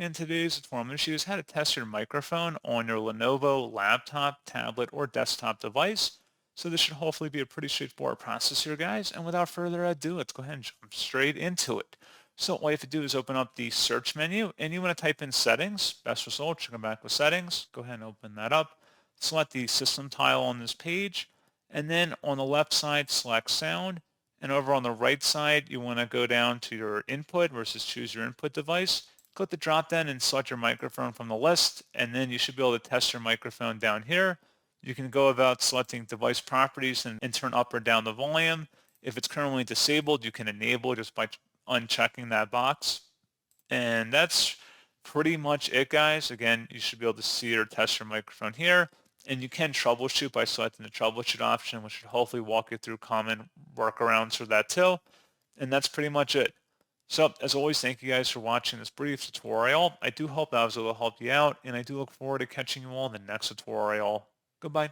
In today's tutorial, I'm going to show you how to test your microphone on your Lenovo laptop, tablet, or desktop device. So this should hopefully be a pretty straightforward process here, guys. And without further ado, let's go ahead and jump straight into it. So all you have to do is open up the search menu, and you want to type in settings. Best result, you come back with settings. Go ahead and open that up. Select the system tile on this page. And then on the left side, select sound. And over on the right side, you want to go down to your input versus choose your input device. Click the drop down and select your microphone from the list, and then you should be able to test your microphone down here. You can go about selecting device properties and turn up or down the volume. If it's currently disabled, you can enable just by unchecking that box. And that's pretty much it, guys. Again, you should be able to see or test your microphone here. And you can troubleshoot by selecting the troubleshoot option, which should hopefully walk you through common workarounds for that too. And that's pretty much it. So, as always, thank you guys for watching this brief tutorial. I do hope that I was able to help you out, and I do look forward to catching you all in the next tutorial. Goodbye.